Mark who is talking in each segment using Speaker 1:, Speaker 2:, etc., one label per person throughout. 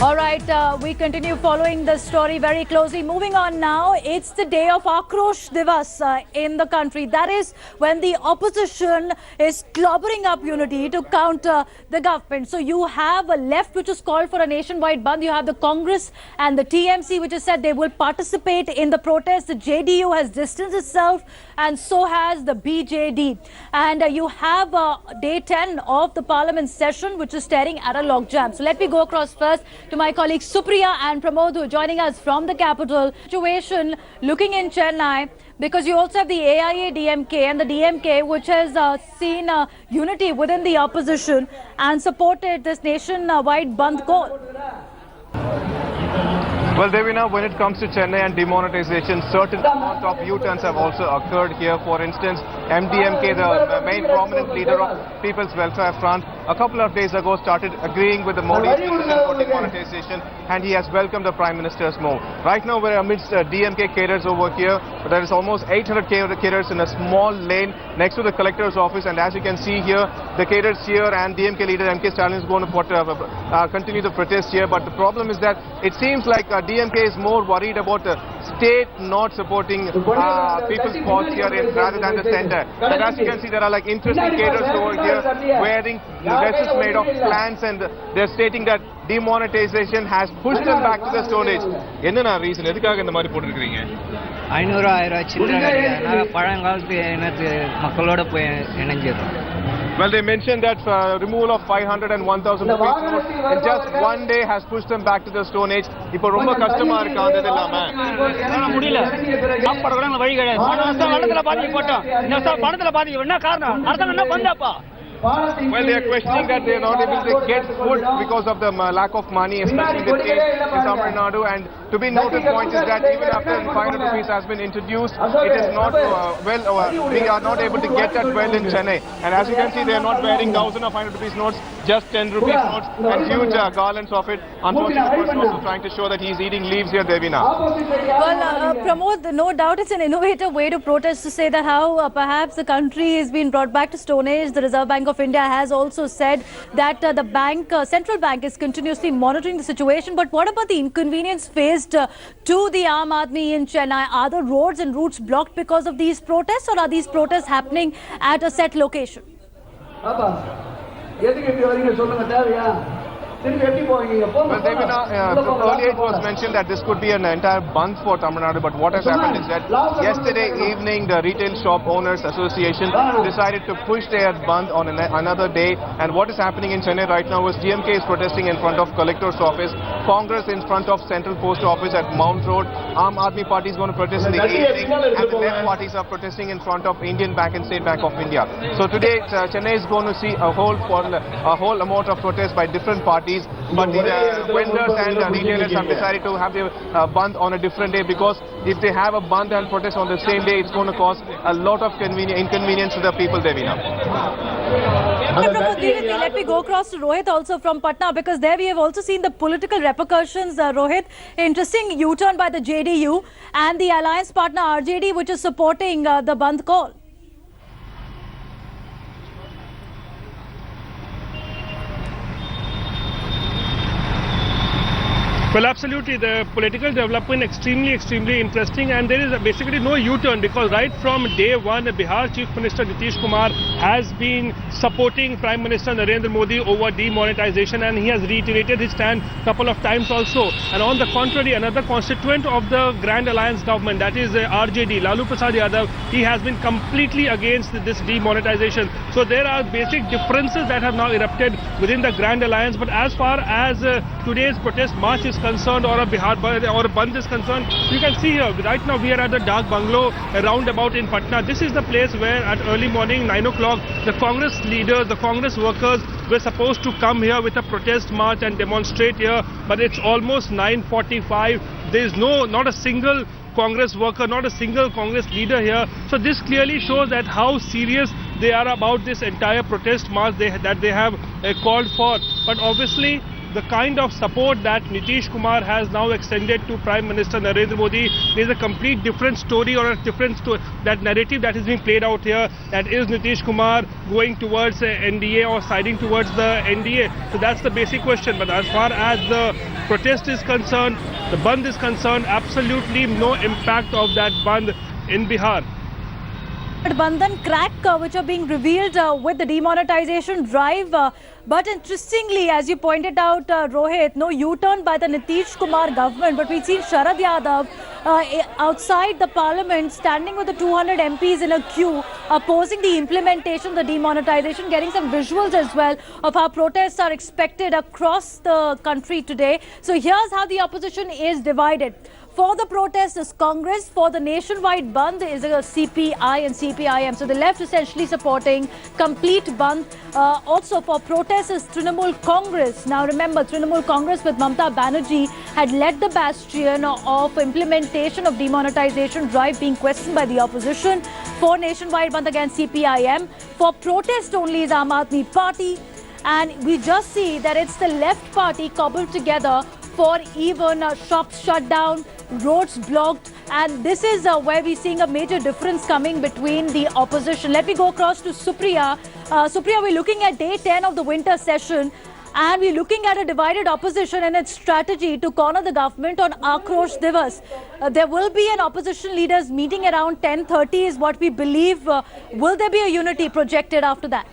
Speaker 1: All right, we continue following the story very closely. Moving on now, it's the day of Akrosh Divas in the country. That is when the opposition is clobbering up unity to counter the government. So you have a left which has called for a nationwide bandh. You have the Congress and the TMC which has said they will participate in the protest. The JDU has distanced itself and so has the BJD. And you have day 10 of the parliament session which is staring at a logjam. So let me go across first to my colleagues Supriya and Pramod, who are joining us from the capital. Situation looking in Chennai, because you also have the AIA DMK and the DMK which has seen unity within the opposition and supported this nationwide bandh call.
Speaker 2: Well, Devina, when it comes to Chennai and demonetization, certain amount of U-turns have also occurred here. For instance, MDMK, the main prominent leader of People's Welfare Front, a couple of days ago started agreeing with the Modi's decision for demonetization, and he has welcomed the Prime Minister's move. Right now, we're amidst DMK cadres over here, but there is almost 800 cadres in a small lane next to the collector's office, and as you can see here, the cadres here and DMK leader MK Stalin is going to continue the protest here. But the problem is that it seems like DMK is more worried about the state not supporting people's cause here rather than the center. And as you can see, there are like interesting cadres over here wearing dresses made of plants, and they're stating that demonetization has pushed them back to the Stone Age. Enna reason? Edukkaga indha mari potirukringa?
Speaker 3: 500 1000 சில்லற கட்டியா பழங்காலத்து என்னது மக்களோட போய் இணைஞ்சிரும்.
Speaker 2: Well, they mentioned that removal of 500 and 1000 rupees notes in just one day has pushed them back to the Stone Age. இப்போ ரொம்ப கஷ்டமா இருக்கு அந்த இல்லாம
Speaker 4: முடியல. சாப்பாடு கூட வழி கிடையாது. பணத்துல பாதி போட்டோம். இந்த பணத்துல பாதி என்ன காரணம்? அரசாங்கம் என்ன பண்ணாப்பா?
Speaker 2: Well, they are questioning that they are not able to get food because of the lack of money, especially the state in Tamil Nadu. And to be noted point is that even after 500 rupees has been introduced, it is not we are not able to get that well in Chennai. And as you can see, they are not wearing 1000 or 500 rupees notes, just 10 rupees notes and huge garlands of it. Unfortunately, the person also trying to show that he is eating leaves here, Devina.
Speaker 1: Well, Pramod, no doubt it's an innovative way to protest, to say that how perhaps the country is being brought back to Stone Age. The Reserve Bank of India has also said that the central bank is continuously monitoring the situation. But what about the inconvenience faced to the Aam Aadmi in Chennai? Are the roads and routes blocked because of these protests, or are these protests happening at a set location?
Speaker 2: Well, Devina, earlier it was mentioned that this could be an entire bandh for Tamil Nadu, but what has happened is that yesterday evening the Retail Shop Owners Association decided to push their bandh on another day. And what is happening in Chennai right now is DMK is protesting in front of Collector's Office, Congress in front of Central Post Office at Mount Road, Aam Aadmi Party is going to protest in the evening, and the left parties are protesting in front of Indian Bank and State Bank of India. So today Chennai is going to see a whole amount of protest by different parties. But the vendors and retailers have decided to have their bandh on a different day, because if they have a bandh and protest on the same day, it's going to cause a lot of inconvenience to the people, Devina.
Speaker 1: Let me go across to Rohit also from Patna, because there we have also seen the political repercussions. Rohit, interesting U-turn by the JDU and the alliance partner RJD, which is supporting the bandh call.
Speaker 5: Well, absolutely. The political development extremely interesting, and there is basically no U-turn, because right from day one, Bihar Chief Minister Nitish Kumar has been supporting Prime Minister Narendra Modi over demonetization, and he has reiterated his stand a couple of times also. And on the contrary, another constituent of the Grand Alliance government, that is RJD, Lalu Prasad Yadav, he has been completely against this demonetization. So there are basic differences that have now erupted within the Grand Alliance. But as far as today's protest march is concerned, or a Bihar or a bandh is concerned, you can see here right now we are at the Dak Bungalow roundabout in Patna. This is the place where at early morning 9 o'clock the Congress leaders, the Congress workers were supposed to come here with a protest march and demonstrate here, but it's almost 9:45. There is not a single Congress worker, not a single Congress leader here. So this clearly shows that how serious they are about this entire protest march that they have called for. But obviously the kind of support that Nitish Kumar has now extended to Prime Minister Narendra Modi, there's a complete different story, or a different that narrative that is being played out here, that is Nitish Kumar going towards NDA or siding towards the NDA. So that's the basic question. But as far as the protest is concerned, the Bandh is concerned, absolutely no impact of that Bandh in Bihar.
Speaker 1: Bandhan crack which are being revealed with the demonetization drive. But interestingly, as you pointed out, Rohit, no U-turn by the Nitish Kumar government, but we've seen Sharad Yadav outside the parliament standing with the 200 MPs in a queue opposing the implementation of the demonetization, getting some visuals as well of how protests are expected across the country today. So here's how the opposition is divided. For the protest is Congress, for the nationwide Bandh is a CPI and CPIM. So the left essentially supporting complete Bandh. Also for protest is Trinamool Congress. Now remember, Trinamool Congress with Mamata Banerjee had led the bastion of implementation of demonetization drive being questioned by the opposition. For nationwide Bandh again CPIM. For protest only is Aam Aadmi Party. And we just see that it's the left party cobbled together for even shops shut down, roads blocked, and this is where we're seeing a major difference coming between the opposition. Let me go across to Supriya. Supriya, we're looking at day 10 of the winter session, and we're looking at a divided opposition and its strategy to corner the government on Akrosh Divas. There will be an opposition leaders meeting around 10:30 is what we believe. Will there be a unity projected after that?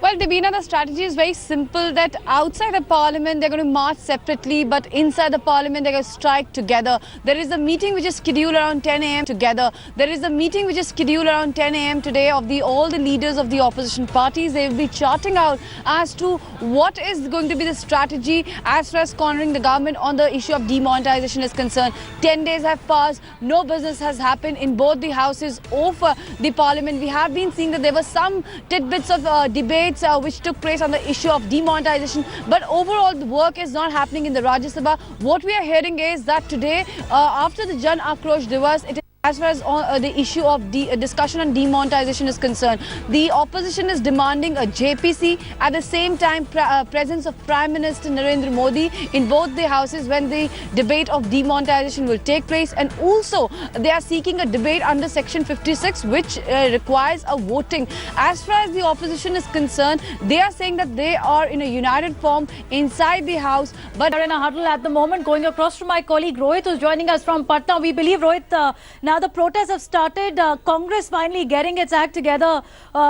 Speaker 6: Well, Devina, the strategy is very simple that outside the parliament they're going to march separately, but inside the parliament they're going to strike together. There is a meeting which is scheduled around 10 a.m. together. There is a meeting which is scheduled around 10 a.m. today of all the leaders of the opposition parties. They will be charting out as to what is going to be the strategy as far as cornering the government on the issue of demonetization is concerned. 10 days have passed. No business has happened in both the houses of the parliament. We have been seeing that there were some tidbits of debate which took place on the issue of demonetization, but overall the work is not happening in the Rajya Sabha. What we are hearing is that today, after the Jan Akrosh Divas, it is as far as the issue of discussion on demonetization is concerned, the opposition is demanding a JPC. At the same time, presence of Prime Minister Narendra Modi in both the houses when the debate of demonetization will take place. And also, they are seeking a debate under Section 56, which requires a voting. As far as the opposition is concerned, they are saying that they are in a united form inside the house. But
Speaker 1: we're in a huddle at the moment. Going across to my colleague Rohit, who's joining us from Patna. We believe, Rohit, now the protests have started. Congress finally getting its act together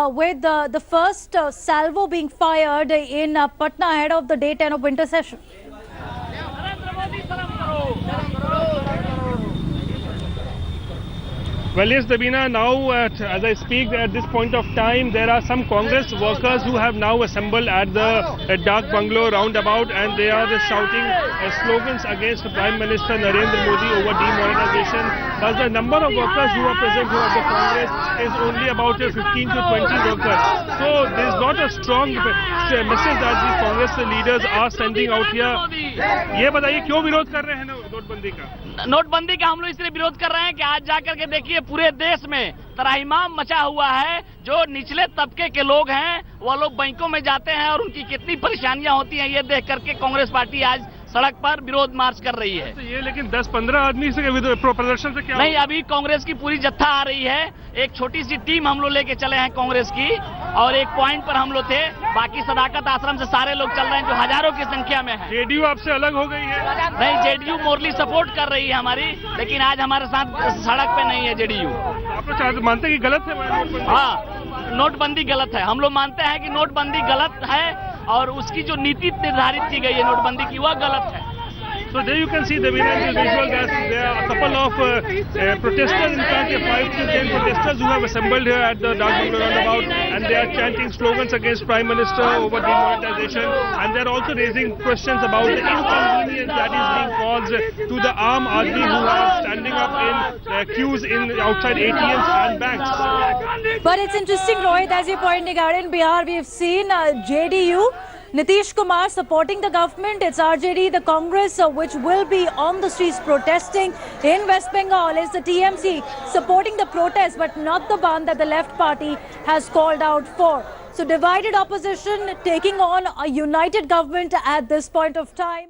Speaker 1: with the first salvo being fired in Patna ahead of the day 10 of winter session.
Speaker 5: Well, yes, Dabina, now as I speak at this point of time, there are some Congress workers who have now assembled at the Dak Bungalow roundabout, and they are shouting slogans against Prime Minister Narendra Modi over demonetization. Thus, the number of workers who are present here at the Congress is only about 15 to 20 workers. So, there is not a strong message that the Congress leaders are sending out here. ये बताइए क्यों विरोध कर रहे हैं नोटबंदी का?
Speaker 4: नोटबंदी का हम लोग इसलिए विरोध कर रहे हैं कि आज जाकर के देखिए पूरे देश में त्राहिमाम मचा हुआ है। जो निचले तबके के लोग हैं वो लोग बैंकों में जाते हैं और उनकी कितनी परेशानियां होती हैं ये देख करके कांग्रेस पार्टी आज सड़क पर विरोध मार्च कर रही है।
Speaker 5: तो ये लेकिन 10-15 आदमी से प्रदर्शन से क्या
Speaker 4: नहीं, अभी कांग्रेस की पूरी जत्था आ रही है। एक छोटी सी टीम हम लोग लेके चले हैं कांग्रेस की, और एक पॉइंट पर हम लोग थे, बाकी सदाकत आश्रम से सारे लोग चल रहे हैं जो हजारों की संख्या में है।
Speaker 5: जेडीयू आपसे अलग हो गई है?
Speaker 4: नहीं, जेडीयू मोरली सपोर्ट कर रही है हमारी, लेकिन आज हमारे साथ सड़क पे नहीं है जेडीयू।
Speaker 5: आप लोग मानते हैं कि गलत है?
Speaker 4: हाँ, नोटबंदी गलत है। हम लोग मानते हैं कि नोटबंदी गलत है और उसकी जो नीति निर्धारित की गई है नोटबंदी की वह गलत है।
Speaker 5: So there you can see the visual that there are a couple of protesters, in fact 5 to 10 protesters who have assembled here at the Dak Bungalow roundabout, and they are chanting slogans against Prime Minister over demonetization, and they are also raising questions about the inconvenience that is being caused to the Aam Aadmi who are standing up in queues outside ATMs and banks.
Speaker 1: But it's interesting, Rohit, as you're pointing out, in Bihar we've seen JDU, Nitish Kumar supporting the government. It's RJD, the Congress, which will be on the streets protesting. In West Bengal is the TMC supporting the protest, but not the Bandh that the left party has called out for. So divided opposition taking on a united government at this point of time.